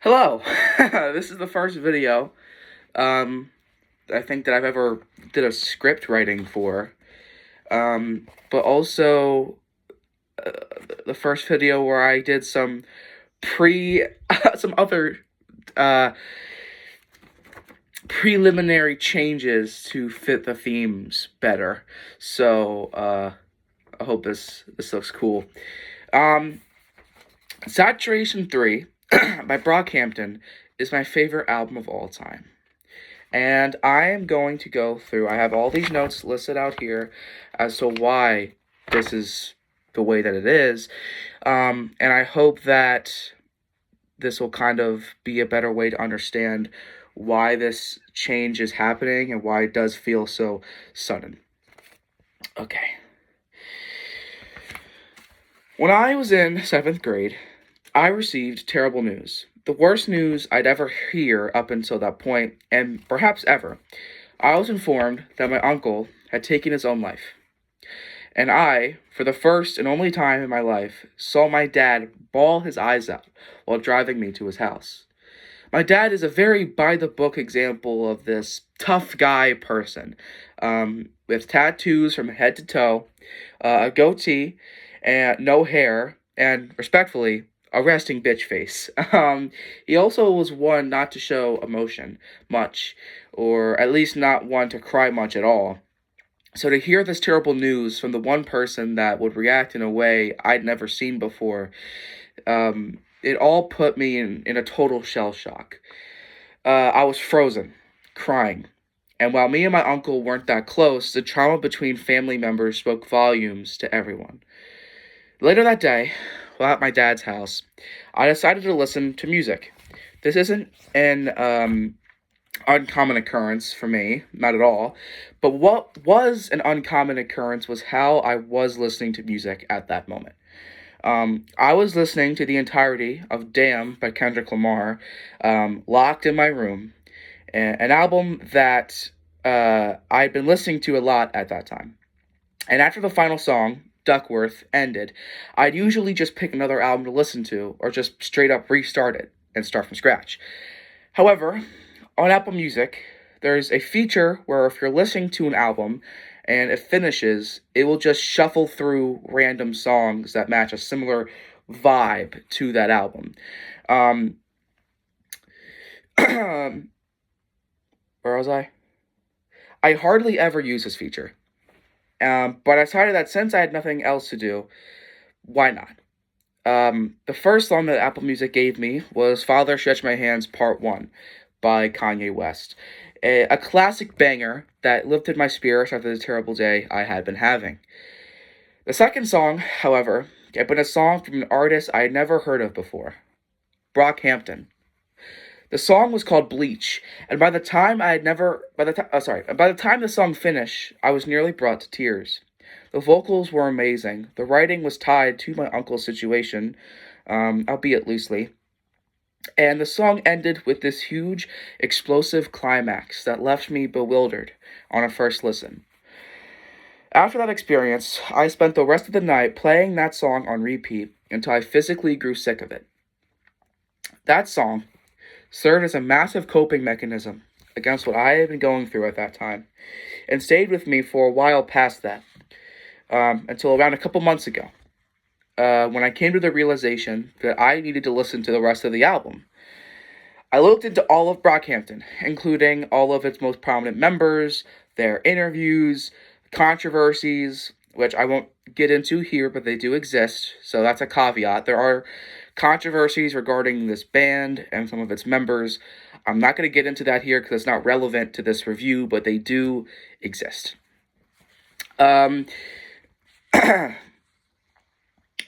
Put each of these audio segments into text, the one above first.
Hello. This is the first video um, I think that I've ever did a script writing for. But also uh, the first video where I did some pre some other uh, preliminary changes to fit the themes better. So I hope this looks cool. Um, Saturation 3 by Brockhampton is my favorite album of all time. And I am going to go through, I have all these notes listed out here as to why this is the way that it is. And I hope that this will kind of be a better way to understand why this change is happening and why it does feel so sudden. Okay. When I was in 7th grade, I received terrible news. The worst news I'd ever hear up until that point, and perhaps ever. I was informed that my uncle had taken his own life. And I, for the first and only time in my life, saw my dad bawl his eyes out while driving me to his house. My dad is a very by-the-book example of this tough guy person, with tattoos from head to toe, a goatee, and no hair, and respectfully, a resting bitch face. He also was one not to show emotion much, or at least not one to cry much at all. So to hear this terrible news from the one person that would react in a way I'd never seen before, it all put me in a total shell shock. I was frozen, crying. And while me and my uncle weren't that close, the trauma between family members spoke volumes to everyone. Later that day, while at my dad's house, I decided to listen to music. This isn't an uncommon occurrence for me, not at all. But what was an uncommon occurrence was how I was listening to music at that moment. I was listening to the entirety of Damn by Kendrick Lamar, locked in my room, an album that I'd been listening to a lot at that time. And after the final song, Duckworth, ended, I'd usually just pick another album to listen to, or just straight up restart it and start from scratch. However, on Apple Music, there's a feature where if you're listening to an album and it finishes, it will just shuffle through random songs that match a similar vibe to that album. Um, where was I? I hardly ever use this feature. But I decided that since I had nothing else to do, why not? The first song that Apple Music gave me was Father Stretch My Hands Part 1 by Kanye West. A classic banger that lifted my spirits after the terrible day I had been having. The second song, however, had been a song from an artist I had never heard of before, Brockhampton. The song was called Bleach, and by the time the song finished, I was nearly brought to tears. The vocals were amazing. The writing was tied to my uncle's situation, albeit loosely. And the song ended with this huge, explosive climax that left me bewildered on a first listen. After that experience, I spent the rest of the night playing that song on repeat until I physically grew sick of it. That song served as a massive coping mechanism against what I had been going through at that time, and stayed with me for a while past that, until around a couple months ago, when I came to the realization that I needed to listen to the rest of the album. I looked into all of Brockhampton, including all of its most prominent members, their interviews, controversies, which I won't get into here, but they do exist, so that's a caveat. There are controversies regarding this band and some of its members. I'm not going to get into that here because it's not relevant to this review, but they do exist. And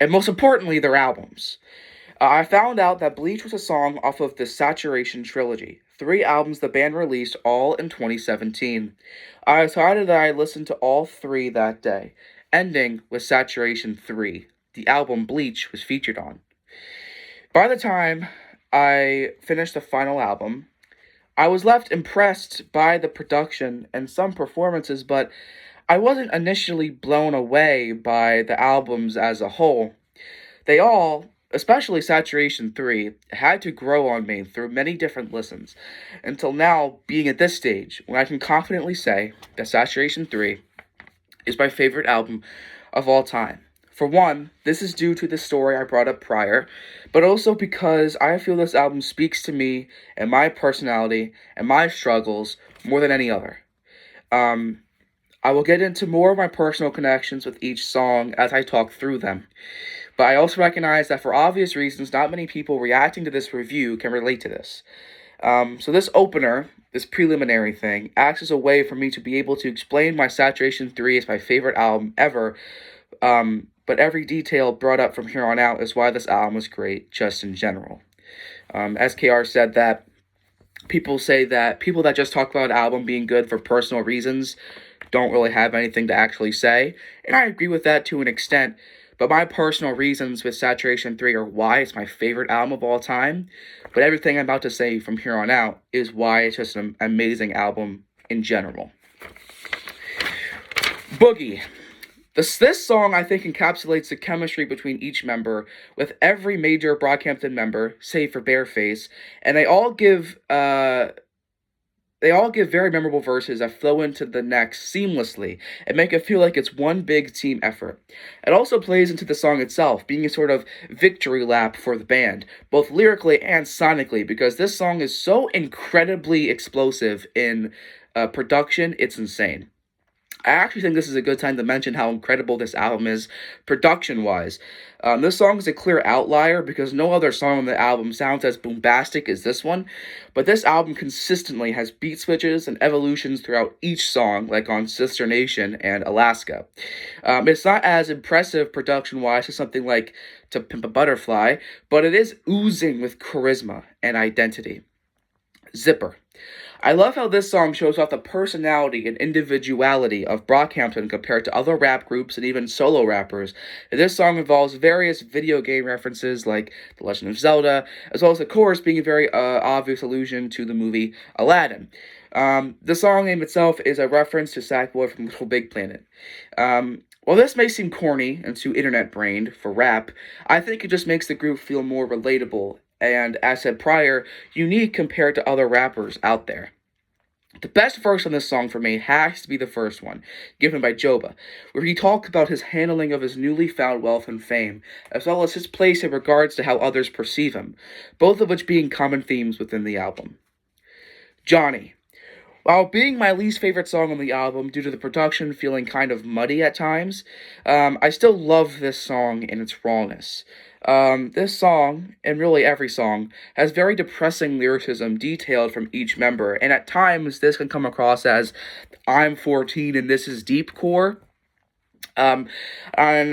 most importantly, their albums. I found out that Bleach was a song off of the Saturation trilogy, 3 albums the band released all in 2017. I decided that I'd listen to all 3 that day, ending with Saturation 3, the album Bleach was featured on. By the time I finished the final album, I was left impressed by the production and some performances, but I wasn't initially blown away by the albums as a whole. They all, especially Saturation 3, had to grow on me through many different listens, until now being at this stage when I can confidently say that Saturation 3 is my favorite album of all time. For one, this is due to the story I brought up prior, but also because I feel this album speaks to me and my personality and my struggles more than any other. Um, I will get into more of my personal connections with each song as I talk through them, but I also recognize that for obvious reasons, not many people reacting to this review can relate to this. So this opener, this preliminary thing, acts as a way for me to be able to explain why Saturation 3 is my favorite album ever, but every detail brought up from here on out is why this album is great, just in general. SKR said that people say that people that just talk about an album being good for personal reasons don't really have anything to actually say, and I agree with that to an extent, but my personal reasons with Saturation 3 are why it's my favorite album of all time, but everything I'm about to say from here on out is why it's just an amazing album in general. Boogie. This song, I think, encapsulates the chemistry between each member, with every major Brockhampton member, save for Bareface, and they all give very memorable verses that flow into the next seamlessly and make it feel like it's one big team effort. It also plays into the song itself, being a sort of victory lap for the band, both lyrically and sonically, because this song is so incredibly explosive in production, it's insane. I actually think this is a good time to mention how incredible this album is production-wise. This song is a clear outlier because no other song on the album sounds as bombastic as this one, but this album consistently has beat switches and evolutions throughout each song, like on Sister Nation and Alaska. It's not as impressive production-wise as something like To Pimp a Butterfly, but it is oozing with charisma and identity. Zipper. I love how this song shows off the personality and individuality of Brockhampton compared to other rap groups and even solo rappers. This song involves various video game references like The Legend of Zelda, as well as the chorus being a very obvious allusion to the movie Aladdin. The song name itself is a reference to Sackboy from Little Big Planet. While this may seem corny and too internet-brained for rap, I think it just makes the group feel more relatable and, as said prior, unique compared to other rappers out there. The best verse on this song for me has to be the first one, given by Joba, where he talks about his handling of his newly found wealth and fame, as well as his place in regards to how others perceive him, both of which being common themes within the album. Johnny. While being my least favorite song on the album due to the production feeling kind of muddy at times, I still love this song in its rawness. This song, and really every song, has very depressing lyricism detailed from each member, and at times this can come across as I'm 14 and this is deep core. And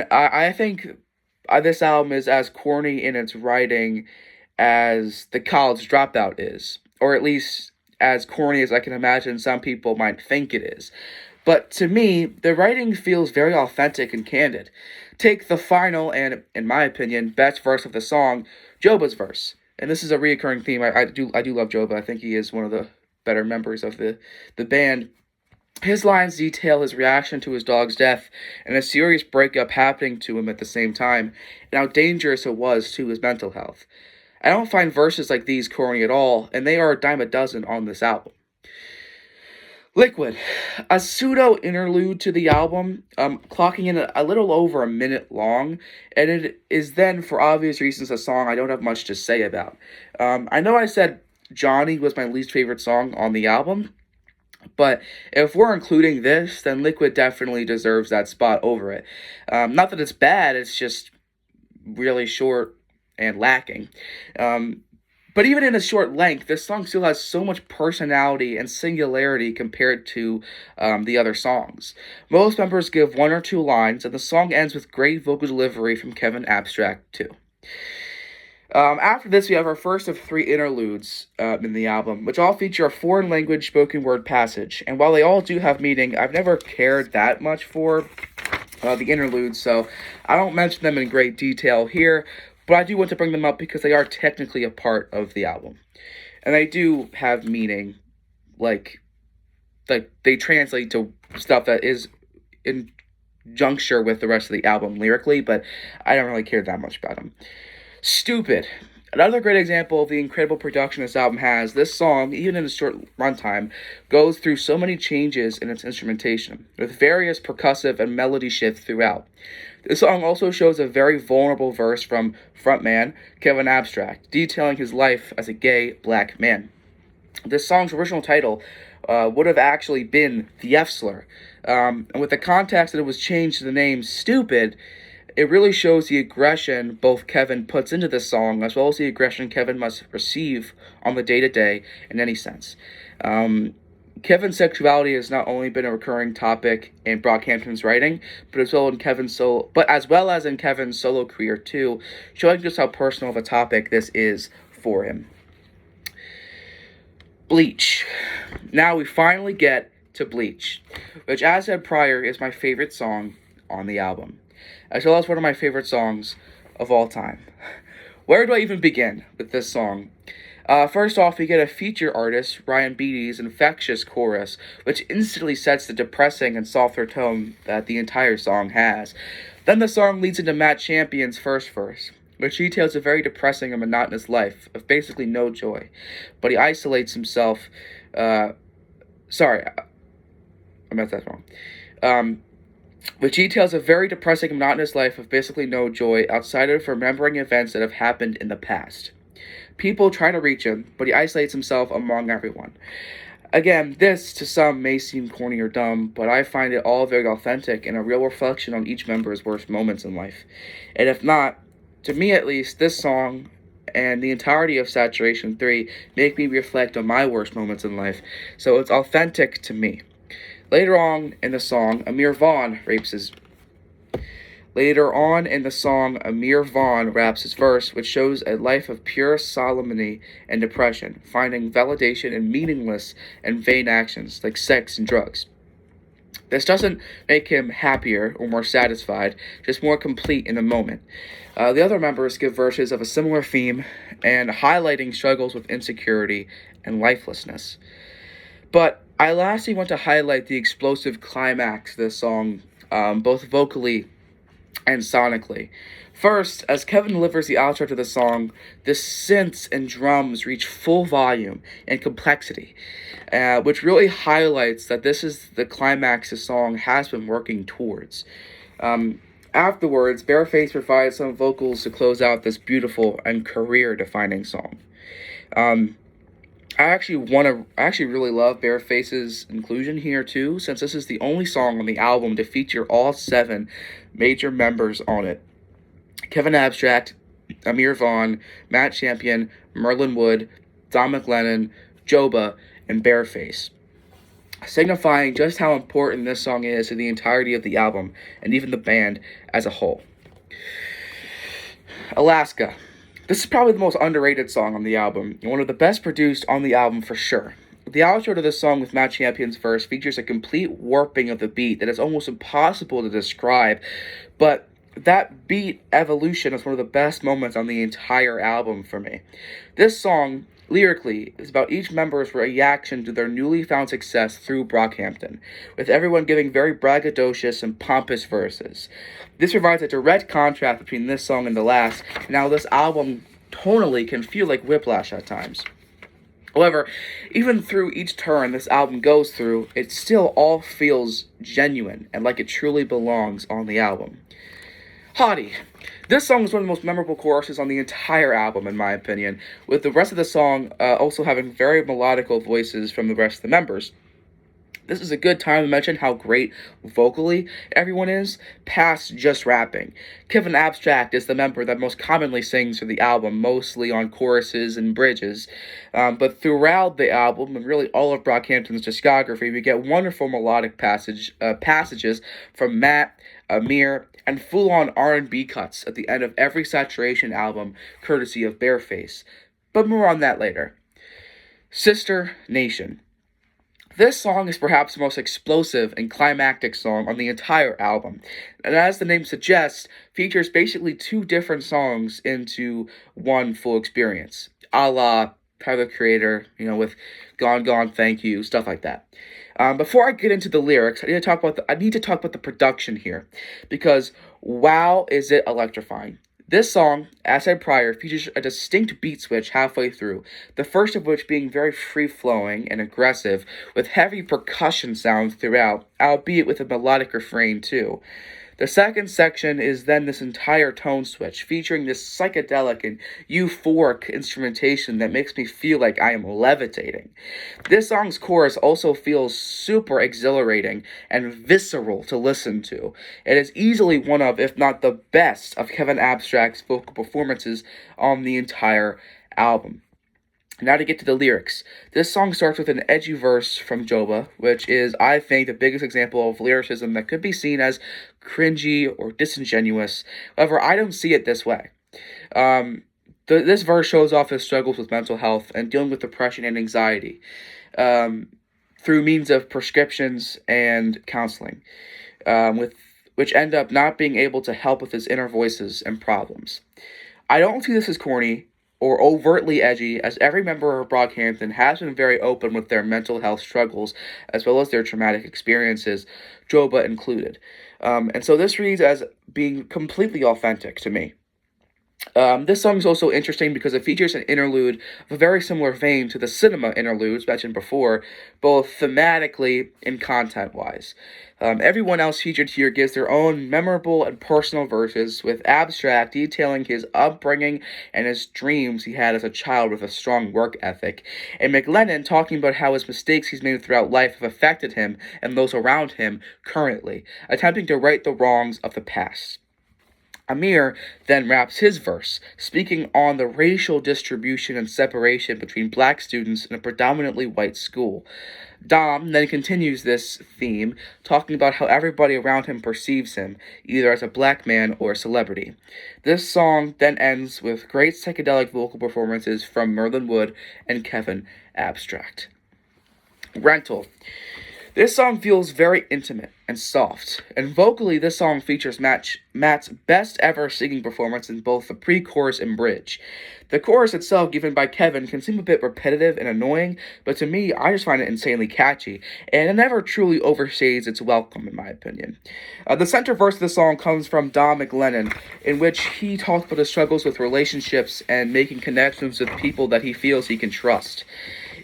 I think this album is as corny in its writing as The College Dropout is, or at least as corny as I can imagine some people might think it is. But to me, the writing feels very authentic and candid. Take the final and, in my opinion, best verse of the song, Joba's verse. And this is a reoccurring theme. I do love Joba. I think he is one of the better members of the band. His lines detail his reaction to his dog's death and a serious breakup happening to him at the same time, and how dangerous it was to his mental health. I don't find verses like these corny at all, and they are a dime a dozen on this album. Liquid, a pseudo interlude to the album, clocking in a little over a minute long, and it is then, for obvious reasons, a song I don't have much to say about. I know I said Johnny was my least favorite song on the album, but if we're including this, then Liquid definitely deserves that spot over it. Not that it's bad, it's just really short and lacking. But even in a short length, this song still has so much personality and singularity compared to the other songs. Most members give one or two lines, and the song ends with great vocal delivery from Kevin Abstract, too. After this, we have our first of three interludes in the album, which all feature a foreign language spoken word passage. And while they all do have meaning, I've never cared that much for the interludes, so I don't mention them in great detail here, but I do want to bring them up because they are technically a part of the album. And they do have meaning, like they translate to stuff that is in juncture with the rest of the album lyrically, but I don't really care that much about them. Stupid. Another great example of the incredible production this album has, this song, even in its short runtime, goes through so many changes in its instrumentation, with various percussive and melody shifts throughout. This song also shows a very vulnerable verse from frontman Kevin Abstract, detailing his life as a gay black man. This song's original title would have actually been The F Slur. And with the context that it was changed to the name Stupid, it really shows the aggression both Kevin puts into this song, as well as the aggression Kevin must receive on the day to day in any sense. Kevin's sexuality has not only been a recurring topic in Brockhampton's writing, but as well as in Kevin's solo career too, showing just how personal of a topic this is for him. Bleach. Now we finally get to Bleach, which, as said prior, is my favorite song on the album, as well as one of my favorite songs of all time. Where do I even begin with this song? First off, we get a feature artist, Ryan Beatty's infectious chorus, which instantly sets the depressing and softer tone that the entire song has. Then the song leads into Matt Champion's first verse, which details a very depressing and monotonous life of basically no joy. But he isolates himself. Sorry, I meant that wrong. Which details a very depressing and monotonous life of basically no joy outside of remembering events that have happened in the past. People try to reach him, but he isolates himself among everyone. Again, this to some may seem corny or dumb, but I find it all very authentic and a real reflection on each member's worst moments in life. And if not, to me at least, this song and the entirety of Saturation 3 make me reflect on my worst moments in life, so it's authentic to me. Later on in the song, Amir Vaughn raps his verse, which shows a life of pure solemnity and depression, finding validation in meaningless and vain actions like sex and drugs. This doesn't make him happier or more satisfied, just more complete in the moment. The other members give verses of a similar theme and highlighting struggles with insecurity and lifelessness. But I lastly want to highlight the explosive climax of this song, both vocally and sonically. First, as Kevin delivers the outro to the song, the synths and drums reach full volume and complexity, which really highlights that this is the climax the song has been working towards. Afterwards, Bareface provides some vocals to close out this beautiful and career-defining song. I actually really love Bareface's inclusion here too, since this is the only song on the album to feature all 7 major members on it. Kevin Abstract, Amir Vaughn, Matt Champion, Merlin Wood, Don McLennan, Joba, and Bareface, signifying just how important this song is to the entirety of the album and even the band as a whole. Alaska. This is probably the most underrated song on the album, and one of the best produced on the album for sure. The outro to this song with Matt Champion's verse features a complete warping of the beat that is almost impossible to describe, but that beat evolution is one of the best moments on the entire album for me. This song, lyrically, is about each member's reaction to their newly found success through Brockhampton, with everyone giving very braggadocious and pompous verses. This provides a direct contrast between this song and the last, and how this album tonally can feel like whiplash at times. However, even through each turn this album goes through, it still all feels genuine and like it truly belongs on the album. Hottie. This song is one of the most memorable choruses on the entire album, in my opinion, with the rest of the song also having very melodical voices from the rest of the members. This is a good time to mention how great vocally everyone is, past just rapping. Kevin Abstract is the member that most commonly sings for the album, mostly on choruses and bridges. But throughout the album, and really all of Brockhampton's discography, we get wonderful melodic passages from Matt, Amir, and full-on R&B cuts at the end of every Saturation album, courtesy of Bareface. But more on that later. Sister Nation. This song is perhaps the most explosive and climactic song on the entire album, and as the name suggests, features basically 2 different songs into one full experience, a la Tyler the Creator, with Gone Gone Thank You, stuff like that. Before I get into the lyrics, I need to talk about the production here, because wow, is it electrifying. This song, as said prior, features a distinct beat switch halfway through, the first of which being very free flowing and aggressive, with heavy percussion sounds throughout, albeit with a melodic refrain too. The second section is then this entire tone switch, featuring this psychedelic and euphoric instrumentation that makes me feel like I am levitating. This song's chorus also feels super exhilarating and visceral to listen to. It is easily one of, if not the best, of Kevin Abstract's vocal performances on the entire album. Now to get to the lyrics. This song starts with an edgy verse from Joba, which is, I think, the biggest example of lyricism that could be seen as cringy or disingenuous. However, I don't see it this way. This verse shows off his struggles with mental health and dealing with depression and anxiety through means of prescriptions and counseling, which end up not being able to help with his inner voices and problems. I don't see this as corny or overtly edgy, as every member of Brockhampton has been very open with their mental health struggles, as well as their traumatic experiences, Joba included. And so this reads as being completely authentic to me. This song is also interesting because it features an interlude of a very similar vein to the cinema interludes mentioned before, both thematically and content-wise. Everyone else featured here gives their own memorable and personal verses, with Abstract detailing his upbringing and his dreams he had as a child with a strong work ethic, and McLennan talking about how his mistakes he's made throughout life have affected him and those around him currently, attempting to right the wrongs of the past. Amir then raps his verse, speaking on the racial distribution and separation between black students in a predominantly white school. Dom then continues this theme, talking about how everybody around him perceives him, either as a black man or a celebrity. This song then ends with great psychedelic vocal performances from Merlin Wood and Kevin Abstract. Rental. This song feels very intimate and soft, and vocally this song features Matt's best ever singing performance in both the pre-chorus and bridge. The chorus itself, given by Kevin, can seem a bit repetitive and annoying, but to me, I just find it insanely catchy, and it never truly overstays its welcome, in my opinion. The center verse of the song comes from Don McLennan, in which he talks about his struggles with relationships and making connections with people that he feels he can trust.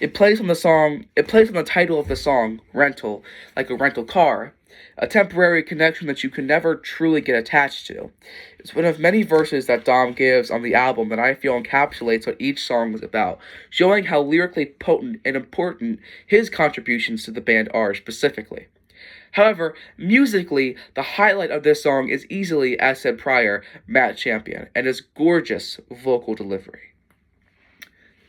It plays on the title of the song, Rental, like a rental car, a temporary connection that you can never truly get attached to. It's one of many verses that Dom gives on the album that I feel encapsulates what each song is about, showing how lyrically potent and important his contributions to the band are specifically. However, musically, the highlight of this song is easily, as said prior, Matt Champion, and his gorgeous vocal delivery.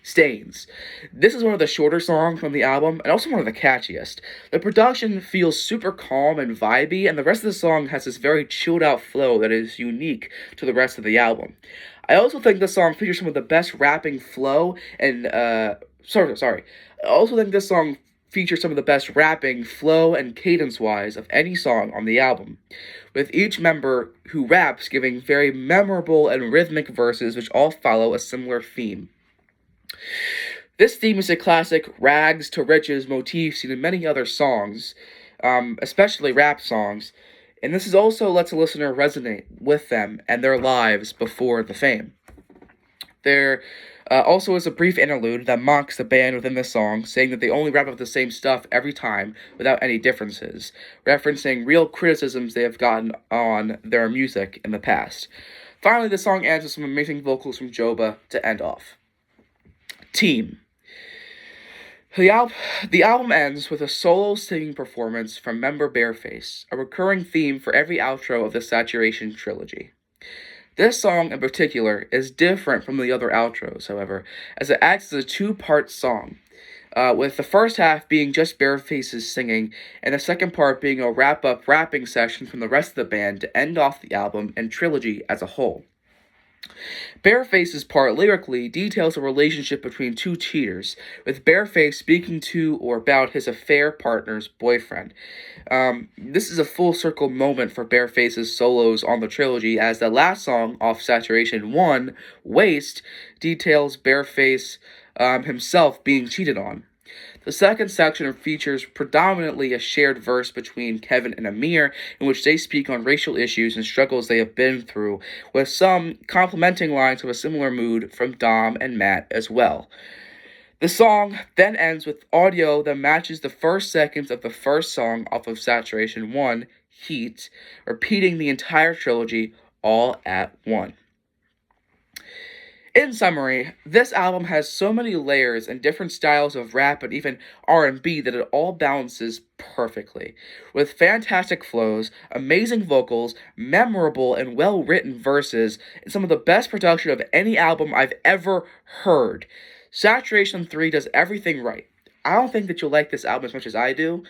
Stains. This is one of the shorter songs from the album, and also one of the catchiest. The production feels super calm and vibey, and the rest of the song has this very chilled out flow that is unique to the rest of the album. I also think the song features some of the best rapping flow and, I also think this song features some of the best rapping, flow, and cadence-wise of any song on the album, with each member who raps giving very memorable and rhythmic verses which all follow a similar theme. This theme is a classic rags to riches motif seen in many other songs, especially rap songs, and this is also lets a listener resonate with them and their lives before the fame. There also is a brief interlude that mocks the band within the song, saying that they only rap about the same stuff every time without any differences, referencing real criticisms they have gotten on their music in the past. Finally, the song ends with some amazing vocals from Joba to end off. Team. The album ends with a solo singing performance from member Bareface, a recurring theme for every outro of the Saturation trilogy. This song in particular is different from the other outros, however, as it acts as a two-part song, with the first half being just Bareface's singing, and the second part being a wrap-up rapping session from the rest of the band to end off the album and trilogy as a whole. Bareface's part lyrically details a relationship between two cheaters, with Bareface speaking to or about his affair partner's boyfriend. This is a full circle moment for Bareface's solos on the trilogy, as the last song off Saturation 1, Waste, details Bareface himself being cheated on. The second section features predominantly a shared verse between Kevin and Amir, in which they speak on racial issues and struggles they have been through, with some complementing lines of a similar mood from Dom and Matt as well. The song then ends with audio that matches the first seconds of the first song off of Saturation 1, Heat, repeating the entire trilogy all at once. In summary, this album has so many layers and different styles of rap and even R&B that it all balances perfectly. With fantastic flows, amazing vocals, memorable and well-written verses, and some of the best production of any album I've ever heard. Saturation 3 does everything right. I don't think that you'll like this album as much as I do,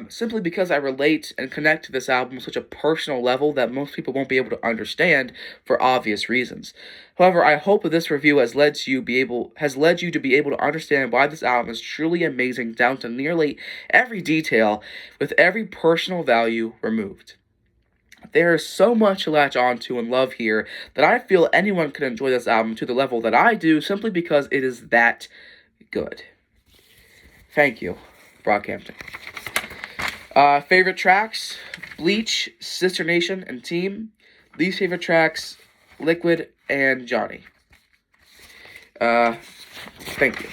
simply because I relate and connect to this album on such a personal level that most people won't be able to understand for obvious reasons. However, I hope that this review has led you to be able to understand why this album is truly amazing down to nearly every detail, with every personal value removed. There is so much to latch on to and love here that I feel anyone can enjoy this album to the level that I do simply because it is that good. Thank you, Brockhampton. Favorite tracks: Bleach, Sister Nation, and Team. Least favorite tracks: Liquid and Johnny. Thank you.